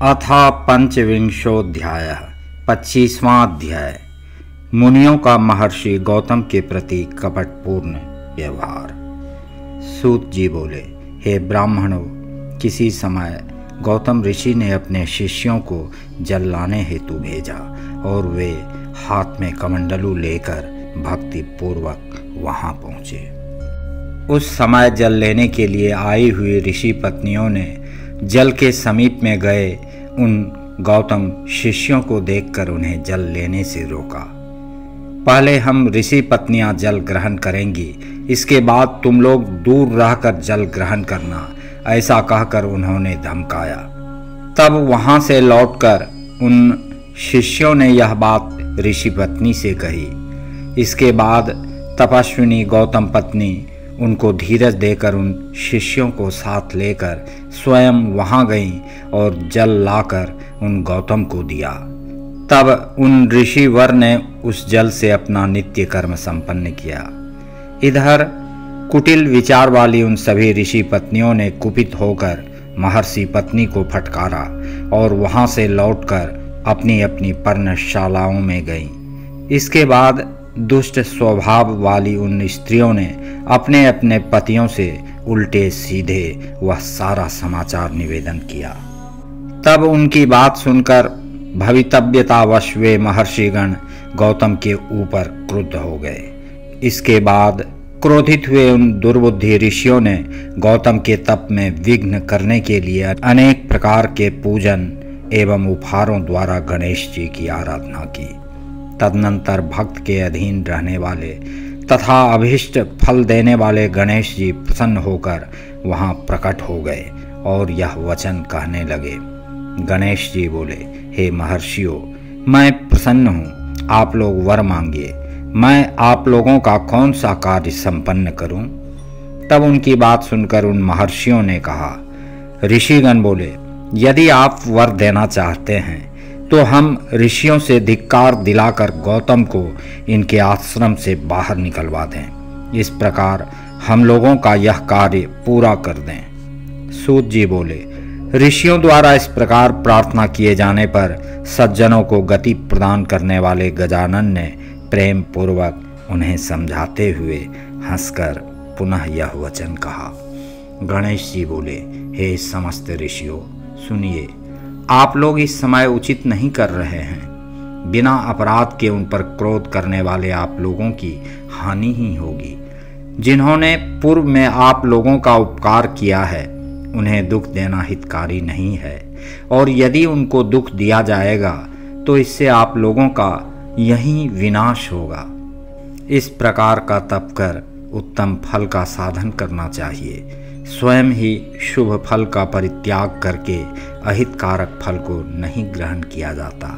अथ पंचविंशोऽध्यायः 25वां अध्याय। मुनियों का महर्षि गौतम के प्रति कपटपूर्ण व्यवहार। सूत जी बोले, हे ब्राह्मणों, किसी समय गौतम ऋषि ने अपने शिष्यों को जल लाने हेतु भेजा और वे हाथ में कमंडलू लेकर भक्ति पूर्वक वहां पहुंचे। उस समय जल लेने के लिए आई हुई ऋषि पत्नियों ने जल के समीप में गए उन गौतम शिष्यों को देखकर उन्हें जल लेने से रोका। पहले हम ऋषि पत्नियां जल ग्रहण करेंगी, इसके बाद तुम लोग दूर रहकर जल ग्रहण करना, ऐसा कहकर उन्होंने धमकाया। तब वहां से लौटकर उन शिष्यों ने यह बात ऋषि पत्नी से कही। इसके बाद तपस्विनी गौतम पत्नी उनको धीरज देकर उन शिष्यों को साथ लेकर स्वयं वहां गईं और जल लाकर उन गौतम को दिया। तब उन ऋषिवर ने उस जल से अपना नित्य कर्म संपन्न किया। इधर कुटिल विचार वाली उन सभी ऋषि पत्नियों ने कुपित होकर महर्षि पत्नी को फटकारा और वहां से लौटकर अपनी अपनी पर्णशालाओं में गईं। इसके बाद दुष्ट स्वभाव वाली उन स्त्रियों ने अपने अपने पतियों से उल्टे सीधे वह सारा समाचार निवेदन किया। तब उनकी बात सुनकर भवितव्यतावश वे महर्षिगण गौतम के ऊपर क्रुद्ध हो गए। इसके बाद क्रोधित हुए उन दुर्बुद्धि ऋषियों ने गौतम के तप में विघ्न करने के लिए अनेक प्रकार के पूजन एवं उपहारों द्वारा गणेश जी की आराधना की। तदनंतर भक्त के अधीन रहने वाले तथा अभीष्ट फल देने वाले गणेश जी प्रसन्न होकर वहां प्रकट हो गए और यह वचन कहने लगे। गणेश जी बोले, हे महर्षियों, मैं प्रसन्न हूँ, आप लोग वर मांगिए, मैं आप लोगों का कौन सा कार्य संपन्न करूं? तब उनकी बात सुनकर उन महर्षियों ने कहा। ऋषिगण बोले, यदि आप वर देना चाहते हैं तो हम ऋषियों से धिक्कार दिलाकर गौतम को इनके आश्रम से बाहर निकलवा दें। इस प्रकार हम लोगों का यह कार्य पूरा कर दें। सूत जी बोले, ऋषियों द्वारा इस प्रकार प्रार्थना किए जाने पर सज्जनों को गति प्रदान करने वाले गजानन ने प्रेम पूर्वक उन्हें समझाते हुए हंसकर पुनः यह वचन कहा। गणेश जी बोले, हे समस्त ऋषियों, सुनिए, आप लोग इस समय उचित नहीं कर रहे हैं। बिना अपराध के उन पर क्रोध करने वाले आप लोगों की हानि ही होगी। जिन्होंने पूर्व में आप लोगों का उपकार किया है उन्हें दुख देना हितकारी नहीं है, और यदि उनको दुख दिया जाएगा तो इससे आप लोगों का यही विनाश होगा। इस प्रकार का तप कर उत्तम फल का साधन करना चाहिए। स्वयं ही शुभ फल का परित्याग करके अहितकारक फल को नहीं ग्रहण किया जाता।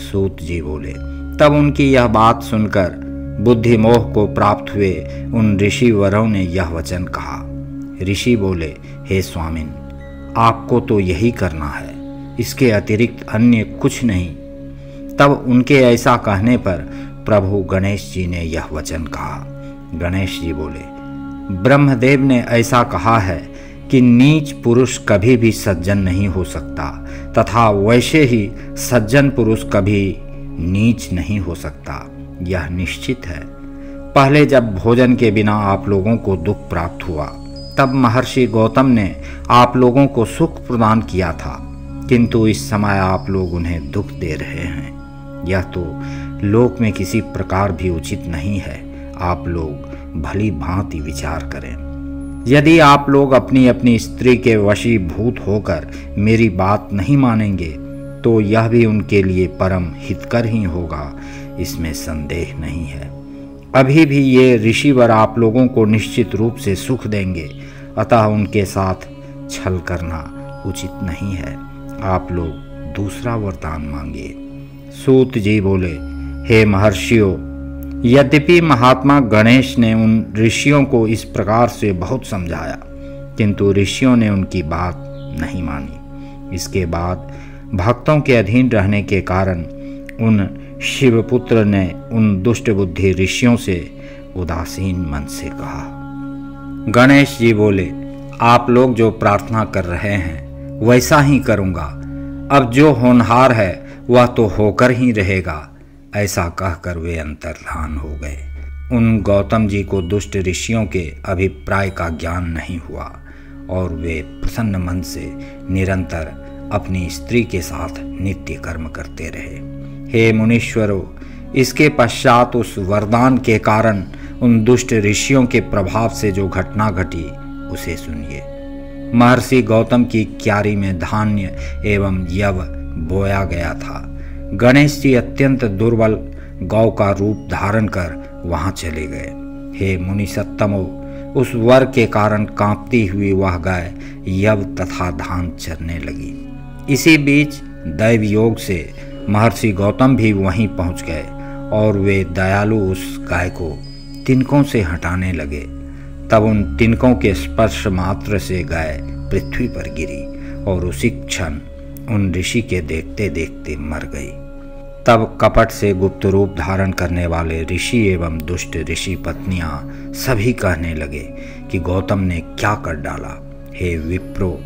सूत जी बोले, तब उनकी यह बात सुनकर बुद्धिमोह को प्राप्त हुए उन ऋषिवरों ने यह वचन कहा। ऋषि बोले, हे स्वामिन, आपको तो यही करना है, इसके अतिरिक्त अन्य कुछ नहीं। तब उनके ऐसा कहने पर प्रभु गणेश जी ने यह वचन कहा। गणेश जी बोले, ब्रह्मदेव ने ऐसा कहा है कि नीच पुरुष कभी भी सज्जन नहीं हो सकता, तथा वैसे ही सज्जन पुरुष कभी नीच नहीं हो सकता, यह निश्चित है। पहले जब भोजन के बिना आप लोगों को दुख प्राप्त हुआ तब महर्षि गौतम ने आप लोगों को सुख प्रदान किया था, किंतु इस समय आप लोग उन्हें दुख दे रहे हैं। यह तो लोक में किसी प्रकार भी उचित नहीं है। आप लोग भली भांति विचार करें। यदि आप लोग अपनी अपनी स्त्री के वशीभूत होकर मेरी बात नहीं मानेंगे तो यह भी उनके लिए परम हितकर ही होगा, इसमें संदेह नहीं है। अभी भी ये ऋषिवर आप लोगों को निश्चित रूप से सुख देंगे, अतः उनके साथ छल करना उचित नहीं है। आप लोग दूसरा वरदान मांगिए। सूत जी बोले, हे महर्षियों, यद्यपि महात्मा गणेश ने उन ऋषियों को इस प्रकार से बहुत समझाया, किंतु ऋषियों ने उनकी बात नहीं मानी। इसके बाद भक्तों के अधीन रहने के कारण उन शिवपुत्र ने उन दुष्ट बुद्धि ऋषियों से उदासीन मन से कहा। गणेश जी बोले, आप लोग जो प्रार्थना कर रहे हैं वैसा ही करूँगा। अब जो होनहार है वह तो होकर ही रहेगा। ऐसा कहकर वे अंतर्धान हो गए। उन गौतम जी को दुष्ट ऋषियों के अभिप्राय का ज्ञान नहीं हुआ और वे प्रसन्न मन से निरंतर अपनी स्त्री के साथ नित्य कर्म करते रहे। हे मुनीश्वरों, इसके पश्चात उस वरदान के कारण उन दुष्ट ऋषियों के प्रभाव से जो घटना घटी उसे सुनिए। महर्षि गौतम की क्यारी में धान्य एवं यव बोया गया था। गणेश जी अत्यंत दुर्बल गौ का रूप धारण कर वहां चले गए। हे मुनि सत्तमो, उस वर के कारण कांपती हुई वह गाय यव तथा धान चरने लगी। इसी बीच दैव योग से महर्षि गौतम भी वहीं पहुंच गए और वे दयालु उस गाय को तिनकों से हटाने लगे। तब उन तिनकों के स्पर्श मात्र से गाय पृथ्वी पर गिरी और उसी क्षण उन ऋषि के देखते देखते मर गई। तब कपट से गुप्त रूप धारण करने वाले ऋषि एवं दुष्ट ऋषि पत्नियां सभी कहने लगे कि गौतम ने क्या कर डाला। हे विप्रो,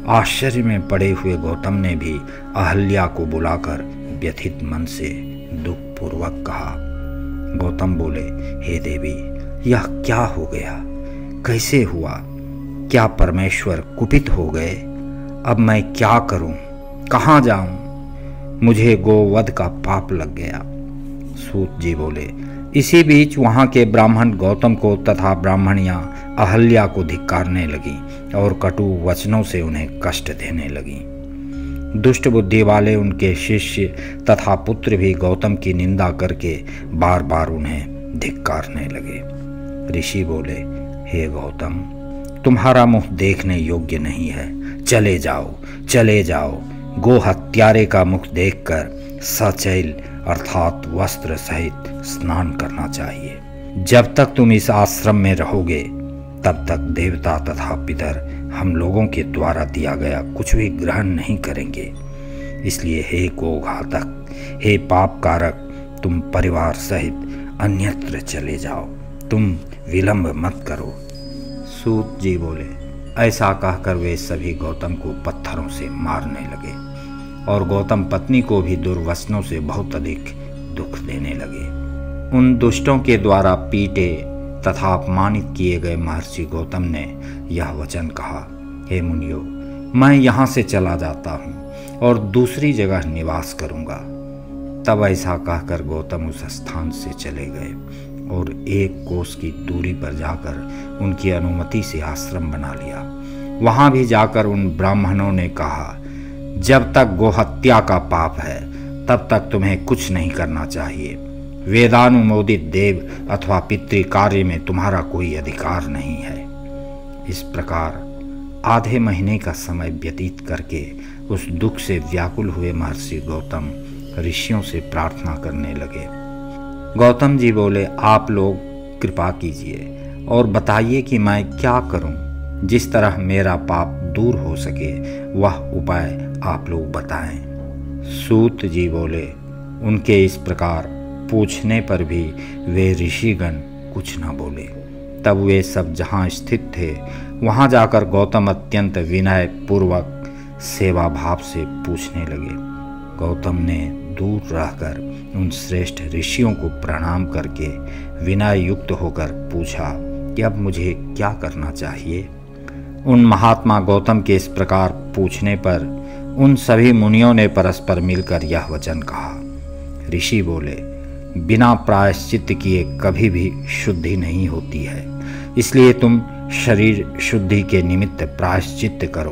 आश्चर्य में पड़े हुए गौतम ने भी अहल्या को बुलाकर व्यथित मन से दुखपूर्वक कहा। गौतम बोले, हे देवी, यह क्या हो गया, कैसे हुआ? क्या परमेश्वर कुपित हो गए? अब मैं क्या करूं, कहाँ जाऊं? मुझे गोवध का पाप लग गया। सूत जी बोले, इसी बीच वहां के ब्राह्मण गौतम को तथा ब्राह्मणियां अहल्या को धिक्कारने लगी और कटु वचनों से उन्हें कष्ट देने लगी। दुष्ट बुद्धि वाले उनके शिष्य तथा पुत्र भी गौतम की निंदा करके बार बार उन्हें धिक्कारने लगे। ऋषि बोले, हे गौतम, तुम्हारा मुख देखने योग्य नहीं है, चले जाओ, चले जाओ। गो हत्यारे का मुख देखकर सचैल अर्थात वस्त्र सहित स्नान करना चाहिए। जब तक तुम इस आश्रम में रहोगे तब तक देवता तथा पितर हम लोगों के द्वारा दिया गया कुछ भी ग्रहण नहीं करेंगे। इसलिए हे गोघातक, हे पाप कारक, तुम परिवार सहित अन्यत्र चले जाओ, तुम विलंब मत करो। सूत जी बोले, ऐसा कहकर वे सभी गौतम को पत्थरों से मारने लगे और गौतम पत्नी को भी दुर्वचनों से बहुत अधिक दुख देने लगे। उन दुष्टों के द्वारा पीटे तथा अपमानित किए गए महर्षि गौतम ने यह वचन कहा, हे मुनियो, मैं यहाँ से चला जाता हूँ और दूसरी जगह निवास करूँगा। तब ऐसा कहकर गौतम उस स्थान से चले गए और 1 कोस की दूरी पर जाकर उनकी अनुमति से आश्रम बना लिया। वहां भी जाकर उन ब्राह्मणों ने कहा, जब तक गोहत्या का पाप है तब तक तुम्हें कुछ नहीं करना चाहिए। वेदानुमोदित देव अथवा पितृ कार्य में तुम्हारा कोई अधिकार नहीं है। इस प्रकार आधे महीने का समय व्यतीत करके उस दुख से व्याकुल हुए महर्षि गौतम ऋषियों से प्रार्थना करने लगे। गौतम जी बोले, आप लोग कृपा कीजिए और बताइए कि मैं क्या करूं, जिस तरह मेरा पाप दूर हो सके वह उपाय आप लोग बताएं। सूत जी बोले, उनके इस प्रकार पूछने पर भी वे ऋषिगण कुछ न बोले। तब वे सब जहाँ स्थित थे वहाँ जाकर गौतम अत्यंत विनय पूर्वक सेवा भाव से पूछने लगे। गौतम ने दूर रहकर उन श्रेष्ठ ऋषियों को प्रणाम करके विनय युक्त होकर पूछा कि अब मुझे क्या करना चाहिए। उन महात्मा गौतम के इस प्रकार पूछने पर उन सभी मुनियों ने परस्पर मिलकर यह वचन कहा। ऋषि बोले, बिना प्रायश्चित किए कभी भी शुद्धि नहीं होती है, इसलिए तुम शरीर शुद्धि के निमित्त प्रायश्चित करो।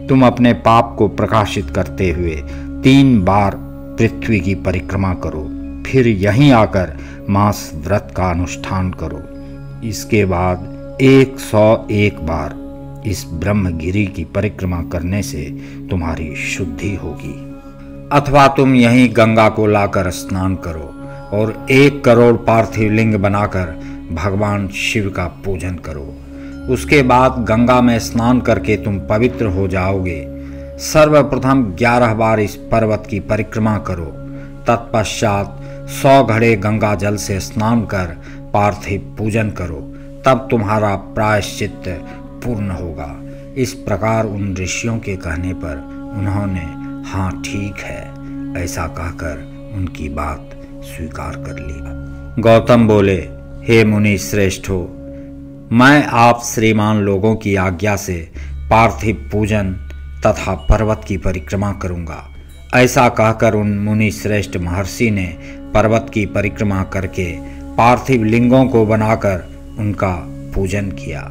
तुम अपने पाप को प्रकाशित करते हुए 3 बार पृथ्वी की परिक्रमा करो, फिर यहीं आकर मास व्रत का अनुष्ठान करो। इसके बाद 101 बार इस ब्रह्मगिरी की परिक्रमा करने से तुम्हारी शुद्धि होगी। अथवा तुम यहीं गंगा को लाकर स्नान करो और 1 करोड़ पार्थिव लिंग बनाकर भगवान शिव का पूजन करो। उसके बाद गंगा में स्नान करके तुम पवित्र हो जाओगे। सर्वप्रथम 11 बार इस पर्वत की परिक्रमा करो। तत्पश्चात 100 घड़े गंगा जल से स्नान कर पार्थिव पूजन करो, तब तुम्हारा प्रायश्चित पूर्ण होगा। इस प्रकार उन ऋषियों के कहने पर उन्होंने हाँ ठीक है, ऐसा कहकर उनकी बात स्वीकार कर ली। गौतम बोले, हे मुनि श्रेष्ठो, मैं आप श्रीमान लोगों की आज्ञा से पार्थिव पूजन तथा पर्वत की परिक्रमा करूंगा। ऐसा कहकर उन मुनि श्रेष्ठ महर्षि ने पर्वत की परिक्रमा करके पार्थिव लिंगों को बनाकर उनका पूजन किया।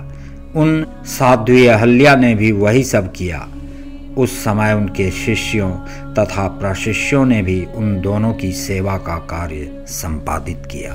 उन साध्वी अहल्या ने भी वही सब किया। उस समय उनके शिष्यों तथा प्रशिष्यों ने भी उन दोनों की सेवा का कार्य संपादित किया।